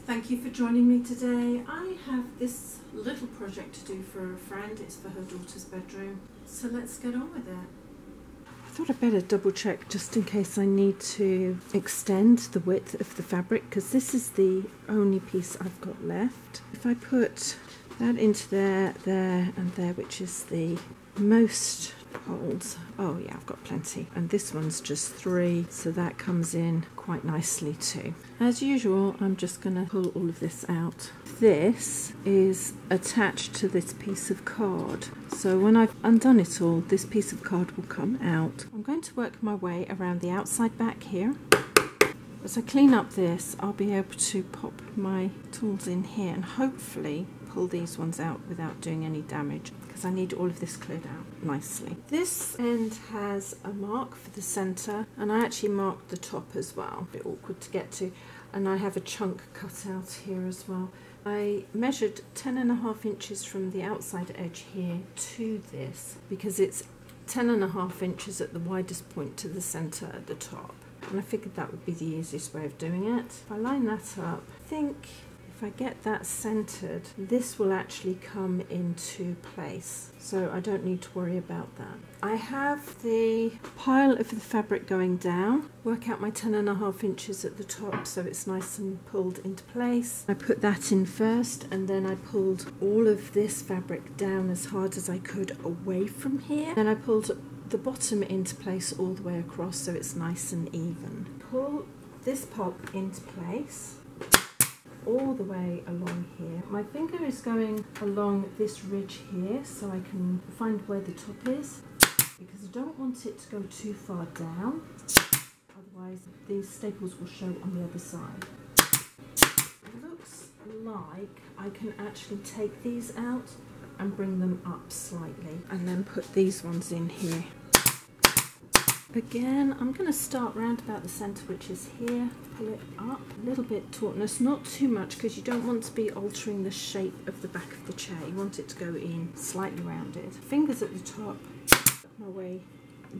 Thank you for joining me today. I have this little project to do for a friend. It's for her daughter's bedroom. So let's get on with it. I thought I'd better double check just in case I need to extend the width of the fabric, because this is the only piece I've got left. If I put that into there, there and there, which is the most holes. Oh yeah, I've got plenty. And this one's just 3, so that comes in quite nicely too. As usual, I'm just going to pull all of this out. This is attached to this piece of card. So when I've undone it all, this piece of card will come out. I'm going to work my way around the outside back here. As I clean up this, I'll be able to pop my tools in here and hopefully pull these ones out without doing any damage, because I need all of this cleared out nicely. This end has a mark for the center, and I actually marked the top as well. A bit awkward to get to, and I have a chunk cut out here as well. I measured 10.5 inches from the outside edge here to this, because it's 10.5 inches at the widest point to the center at the top, and I figured that would be the easiest way of doing it. If I line that up, I think if I get that centered, this will actually come into place, so I don't need to worry about that. I have the pile of the fabric going down, work out my 10.5 inches at the top so it's nice and pulled into place. I put that in first, and then I pulled all of this fabric down as hard as I could away from here. Then I pulled the bottom into place all the way across so it's nice and even. Pull this pop into place all the way along here. My finger is going along this ridge here so I can find where the top is, because I don't want it to go too far down, otherwise these staples will show on the other side. It looks like I can actually take these out and bring them up slightly, and then put these ones in here. Again, I'm going to start round about the centre, which is here, pull it up, a little bit tautness, not too much, because you don't want to be altering the shape of the back of the chair. You want it to go in slightly rounded. Fingers at the top, my way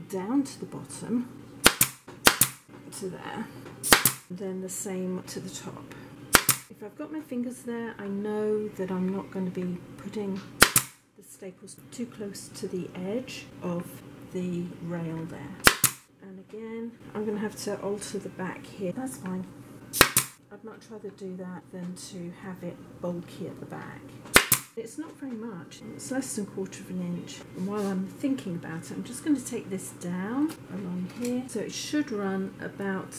down to the bottom, to there, then the same to the top. If I've got my fingers there, I know that I'm not going to be putting the staples too close to the edge of the rail there. And again, I'm going to have to alter the back here. That's fine. I'd much rather do that than to have it bulky at the back. It's not very much. It's less than 1/4 of an inch. And while I'm thinking about it, I'm just going to take this down along here. So it should run about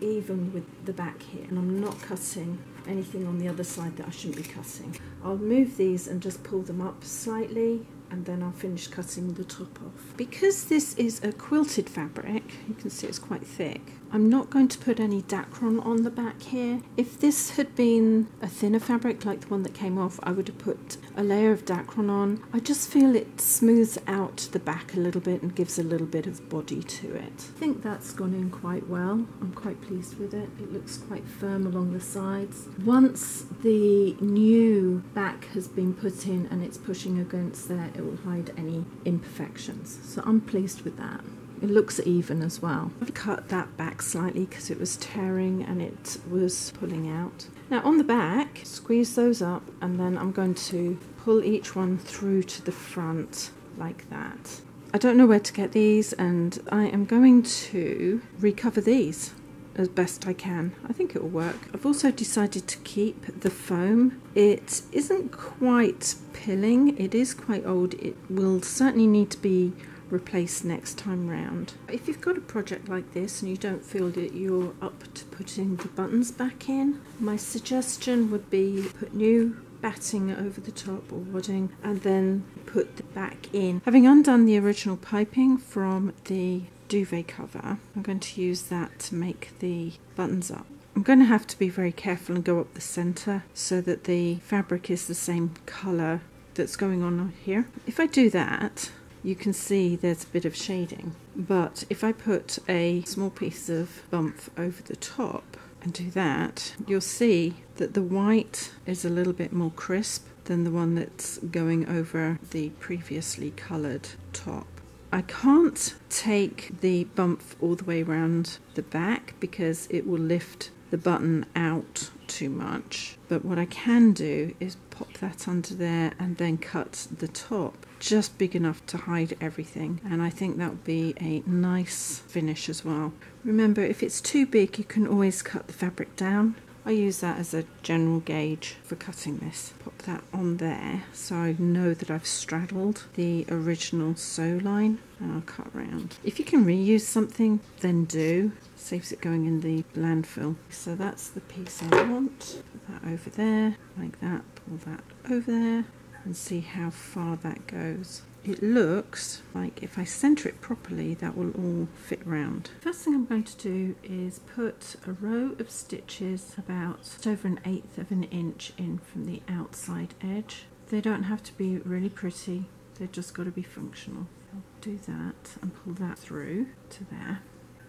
even with the back here. And I'm not cutting anything on the other side that I shouldn't be cutting. I'll move these and just pull them up slightly, and then I'll finish cutting the top off. Because this is a quilted fabric, you can see it's quite thick, I'm not going to put any dacron on the back here. If this had been a thinner fabric like the one that came off, I would have put a layer of dacron on. I just feel it smooths out the back a little bit and gives a little bit of body to it. I think that's gone in quite well. I'm quite pleased with it. It looks quite firm along the sides. Once the new back has been put in and it's pushing against there, it will hide any imperfections. So I'm pleased with that. It looks even as well. I've cut that back slightly because it was tearing and it was pulling out. Now on the back, squeeze those up, and then I'm going to pull each one through to the front like that. I don't know where to get these, and I am going to recover these as best I can. I think it will work. I've also decided to keep the foam. It isn't quite pilling. It is quite old. It will certainly need to be replaced next time round. If you've got a project like this and you don't feel that you're up to putting the buttons back in, my suggestion would be put new batting over the top or wadding and then put the back in. Having undone the original piping from the duvet cover, I'm going to use that to make the buttons up. I'm going to have to be very careful and go up the centre so that the fabric is the same colour that's going on here. If I do that, you can see there's a bit of shading, but if I put a small piece of bump over the top and do that, you'll see that the white is a little bit more crisp than the one that's going over the previously coloured top. I can't take the bump all the way around the back because it will lift the button out too much, but what I can do is pop that under there and then cut the top just big enough to hide everything, and I think that would be a nice finish as well. Remember, if it's too big you can always cut the fabric down. I use that as a general gauge for cutting this. Pop that on there so I know that I've straddled the original sew line, and I'll cut round. If you can reuse something, then do. Saves it going in the landfill. So that's the piece I want. Put that over there, like that. Pull that over there and see how far that goes. It looks like if I centre it properly, that will all fit round. First thing I'm going to do is put a row of stitches about just over 1/8 of an inch in from the outside edge. They don't have to be really pretty, they've just got to be functional. I'll do that and pull that through to there,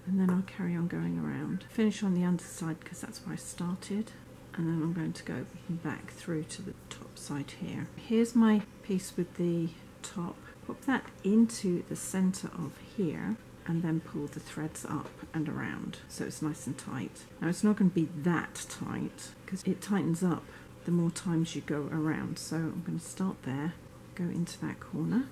and then I'll carry on going around. Finish on the underside because that's where I started, and then I'm going to go back through to the top side here. Here's my piece with the top. Pop that into the center of here and then pull the threads up and around so it's nice and tight. Now it's not going to be that tight because it tightens up the more times you go around, so I'm going to start there, go into that corner,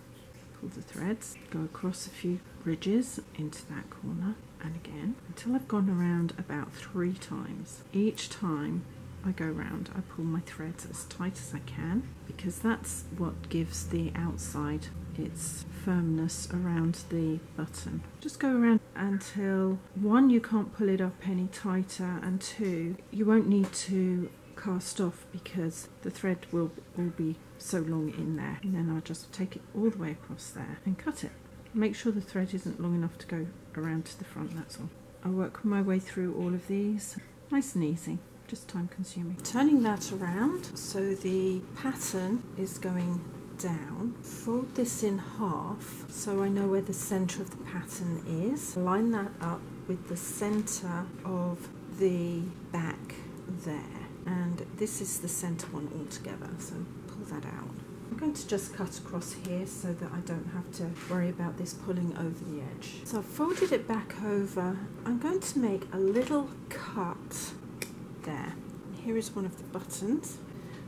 pull the threads, go across a few ridges into that corner, and again until I've gone around about 3 times. Each time I go round, I pull my threads as tight as I can because that's what gives the outside its firmness around the button. Just go around until 1, you can't pull it up any tighter, and 2, you won't need to cast off because the thread will be so long in there. And then I'll just take it all the way across there and cut it. Make sure the thread isn't long enough to go around to the front, that's all. I'll work my way through all of these, nice and easy. Just time consuming. Turning that around so the pattern is going down. Fold this in half so I know where the center of the pattern is. Line that up with the center of the back there, and this is the center one altogether, so pull that out. I'm going to just cut across here so that I don't have to worry about this pulling over the edge. So I've folded it back over. I'm going to make a little cut there. Here is one of the buttons.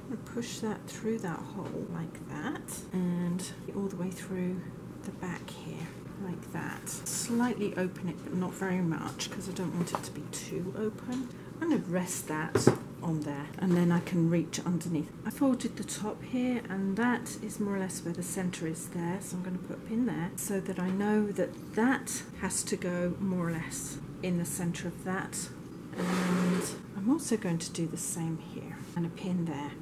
I'm going to push that through that hole like that and all the way through the back here like that. Slightly open it but not very much because I don't want it to be too open. I'm going to rest that on there and then I can reach underneath. I folded the top here and that is more or less where the center is there, so I'm going to put a pin there so that I know that that has to go more or less in the center of that. And I'm also going to do the same here and a pin there.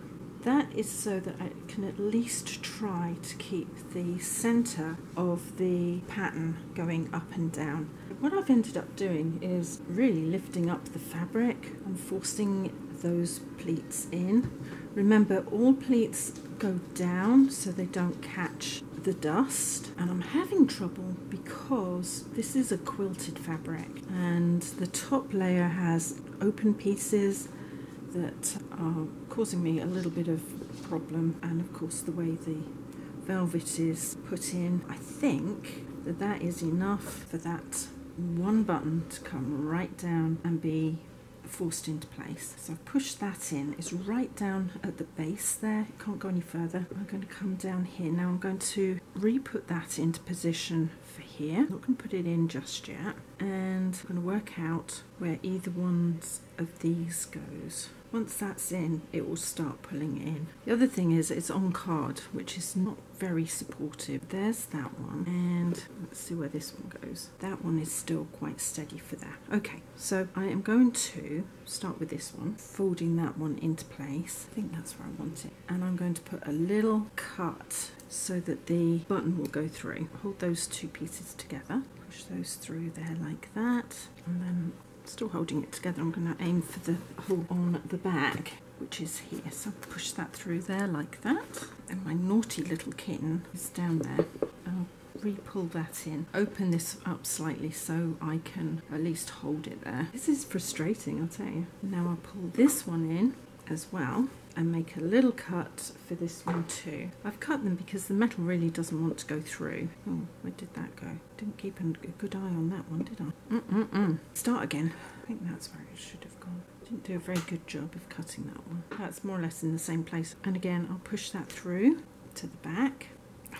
That is so that I can at least try to keep the center of the pattern going up and down. What I've ended up doing is really lifting up the fabric and forcing those pleats in. Remember, all pleats go down so they don't catch the dust, and I'm having trouble because this is a quilted fabric and the top layer has open pieces that are causing me a little bit of problem, and of course the way the velvet is put in, I think that that is enough for that one button to come right down and be forced into place. So I've pushed that in. It's right down at the base there. It can't go any further. I'm going to come down here. Now I'm going to re-put that into position for here. I'm not going to put it in just yet. And I'm going to work out where either one of these goes. Once that's in, it will start pulling in. The other thing is it's on card, which is not very supportive. There's that one, and let's see where this one goes. That one is still quite steady for that. Okay, so I am going to start with this one, folding that one into place. I think that's where I want it. And I'm going to put a little cut so that the button will go through. Hold those two pieces together, push those through there like that, and then still holding it together, I'm going to aim for the hole on the back, which is here. So push that through there like that, and my naughty little kitten is down there. I'll re-pull that in, open this up slightly so I can at least hold it there. This is frustrating, I'll tell you. Now I'll pull this one in as well and make a little cut for this one too. I've cut them because the metal really doesn't want to go through. Oh, where did that go? Didn't keep a good eye on that one, did I? Start again. I think that's where it should have gone. Didn't do a very good job of cutting that one. That's more or less in the same place. And again, I'll push that through to the back,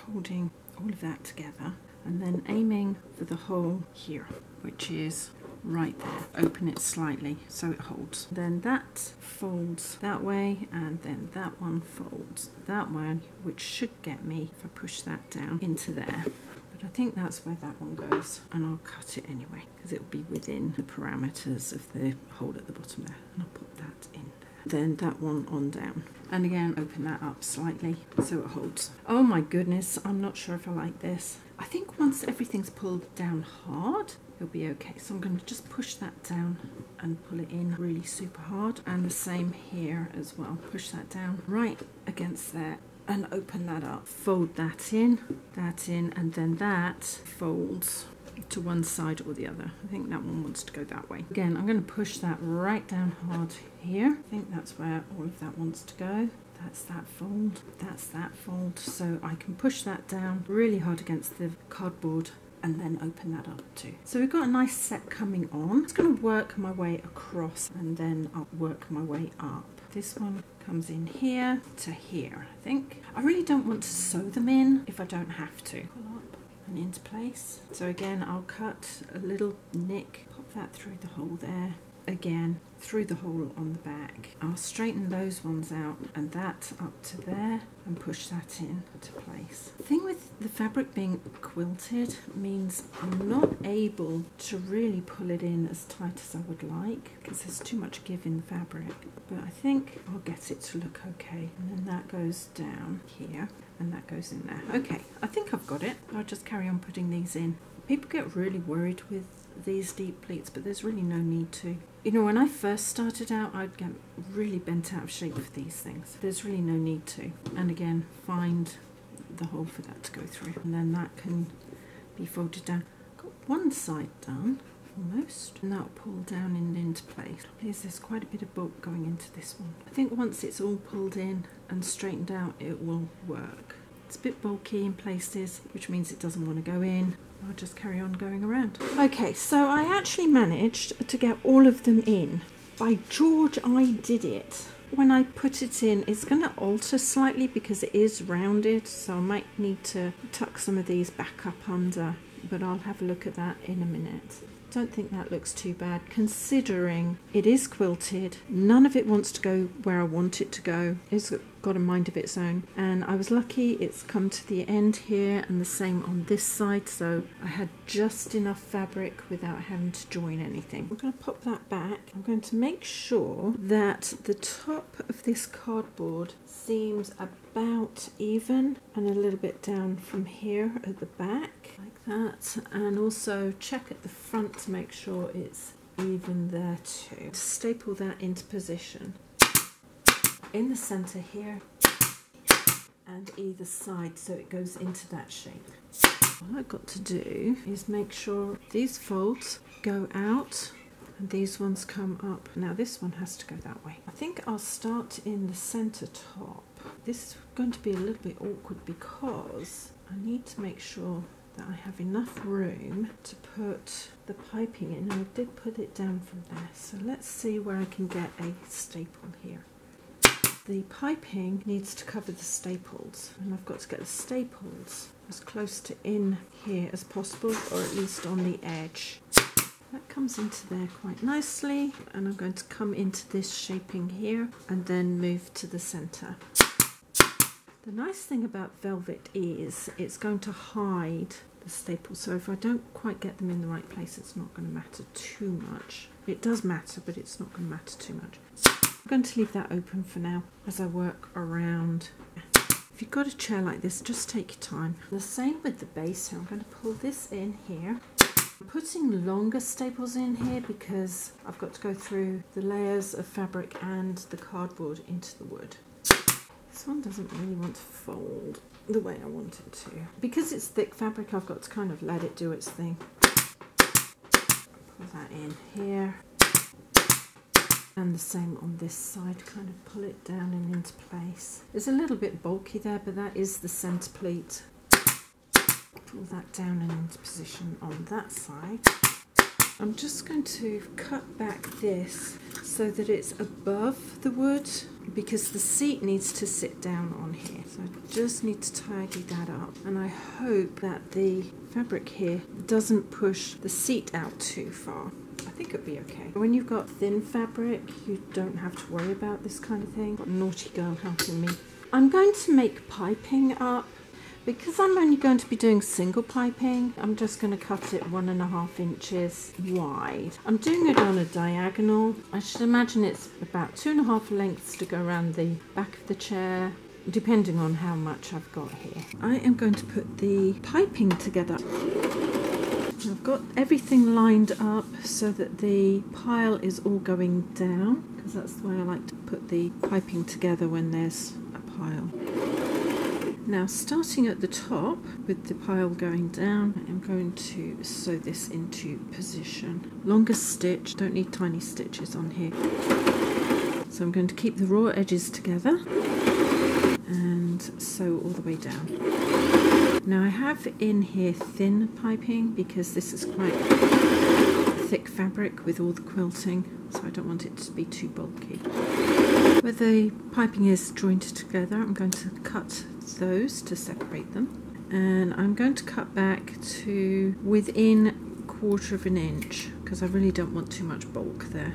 holding all of that together, and then aiming for the hole here, which is right there. Open it slightly so it holds. Then that folds that way, and then that one folds that way, which should get me, if I push that down, into there. But I think that's where that one goes, and I'll cut it anyway because it will be within the parameters of the hole at the bottom there, and I'll put that in there. Then that one on down, and again open that up slightly so it holds. Oh my goodness, I'm not sure if I like this. I think once everything's pulled down hard, it'll be okay. So I'm going to just push that down and pull it in really super hard, and the same here as well. Push that down right against there and open that up. Fold that in, and then that folds to one side or the other. I think that one wants to go that way. Again, I'm going to push that right down hard here. I think that's where all of that wants to go. That's that fold, that's that fold. So I can push that down really hard against the cardboard and then open that up too. So we've got a nice set coming on. I'm just going to work my way across, and then I'll work my way up. This one comes in here to here, I think. I really don't want to sew them in if I don't have to. Pull up and into place. So again, I'll cut a little nick, pop that through the hole there. Again, through the hole on the back. I'll straighten those ones out and that up to there and push that in to place. The thing with the fabric being quilted means I'm not able to really pull it in as tight as I would like because there's too much give in the fabric, but I think I'll get it to look okay. And then that goes down here and that goes in there. Okay, I think I've got it. I'll just carry on putting these in. People get really worried with these deep pleats, but there's really no need to. You know, when I first started out, I'd get really bent out of shape for these things. There's really no need to. And again, find the hole for that to go through, and then that can be folded down. Got one side done almost, and that'll pull down and into place. There's quite a bit of bulk going into this one. I think once it's all pulled in and straightened out, it will work. It's a bit bulky in places, which means it doesn't want to go in. I'll just carry on going around. Okay, so I actually managed to get all of them in. By George, I did it. When I put it in, it's going to alter slightly because it is rounded, so I might need to tuck some of these back up under, but I'll have a look at that in a minute. Don't think that looks too bad considering it is quilted. None of it wants to go where I want it to go. It's got a mind of its own, and I was lucky it's come to the end here, and the same on this side, so I had just enough fabric without having to join anything. I'm going to pop that back. I'm going to make sure that the top of this cardboard seems about even and a little bit down from here at the back like that, and also check at the front to make sure it's even there too. Staple that into position in the center here and either side so it goes into that shape. All I've got to do is make sure these folds go out and these ones come up. Now this one has to go that way. I think I'll start in the center top. This is going to be a little bit awkward because I need to make sure that I have enough room to put the piping in. I did put it down from there, so let's see where I can get a staple here. The piping needs to cover the staples, and I've got to get the staples as close to in here as possible, or at least on the edge. That comes into there quite nicely, and I'm going to come into this shaping here and then move to the center. The nice thing about velvet is it's going to hide the staples, so if I don't quite get them in the right place, it's not going to matter too much. It does matter, but it's not going to matter too much. I'm going to leave that open for now as I work around. If you've got a chair like this, just take your time. The same with the base here. I'm going to pull this in here. I'm putting longer staples in here because I've got to go through the layers of fabric and the cardboard into the wood. This one doesn't really want to fold the way I want it to. Because it's thick fabric, I've got to kind of let it do its thing. Pull that in here. And the same on this side, kind of pull it down and into place. It's a little bit bulky there, but that is the centre pleat. Pull that down and into position on that side. I'm just going to cut back this so that it's above the wood, because the seat needs to sit down on here. So I just need to tidy that up, and I hope that the fabric here doesn't push the seat out too far. I think it'll be okay. When you've got thin fabric, you don't have to worry about this kind of thing. Got a naughty girl helping me. I'm going to make piping up. Because I'm only going to be doing single piping, I'm just going to cut it 1.5 inches wide. I'm doing it on a diagonal. I should imagine it's about 2.5 lengths to go around the back of the chair, depending on how much I've got here. I am going to put the piping together. I've got everything lined up so that the pile is all going down, because that's the way I like to put the piping together when there's a pile. Now, starting at the top with the pile going down, I'm going to sew this into position. Longest stitch, don't need tiny stitches on here. So I'm going to keep the raw edges together and sew all the way down. Now I have in here thin piping because this is quite thick fabric with all the quilting, so I don't want it to be too bulky. Where the piping is jointed together, I'm going to cut those to separate them, and I'm going to cut back to within 1/4 inch because I really don't want too much bulk there.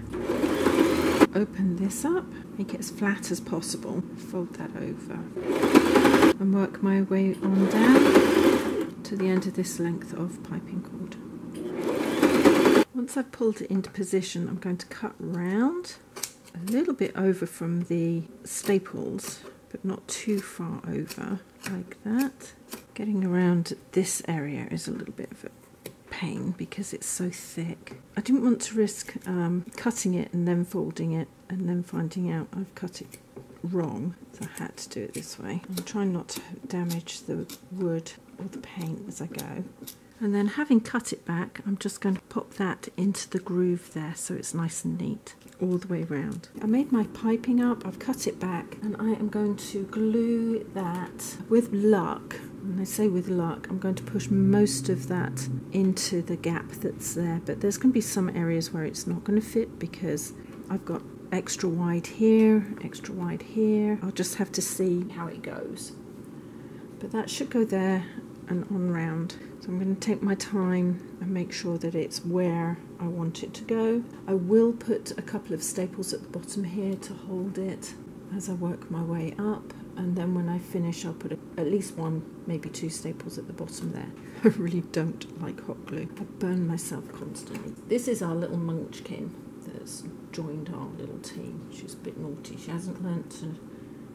Open this up, make it as flat as possible, fold that over and work my way on down to the end of this length of piping cord. Once I've pulled it into position, I'm going to cut round a little bit over from the staples, but not too far over, like that. Getting around this area is a little bit of a pain because it's so thick. I didn't want to risk cutting it and then folding it and then finding out I've cut it wrong, so I had to do it this way. I'm trying not to damage the wood or the paint as I go. And then, having cut it back, I'm just going to pop that into the groove there so it's nice and neat all the way around. I made my piping up, I've cut it back, and I am going to glue that with luck. When I say with luck, I'm going to push most of that into the gap that's there, but there's going to be some areas where it's not going to fit because I've got extra wide here, extra wide here. I'll just have to see how it goes. But that should go there and on round. So I'm going to take my time and make sure that it's where I want it to go. I will put a couple of staples at the bottom here to hold it as I work my way up, and then when I finish I'll put at least 1, maybe 2 staples at the bottom there. I really don't like hot glue. I burn myself constantly. This is our little munchkin that's joined our little team. She's a bit naughty. She hasn't learnt to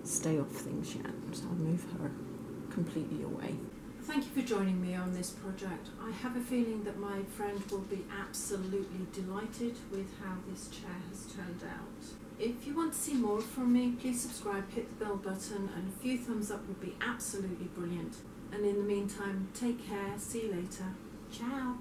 stay off things yet, so I'll move her completely away. Thank you for joining me on this project. I have a feeling that my friend will be absolutely delighted with how this chair has turned out. If you want to see more from me, please subscribe, hit the bell button, and a few thumbs up would be absolutely brilliant. And in the meantime, take care, see you later. Ciao!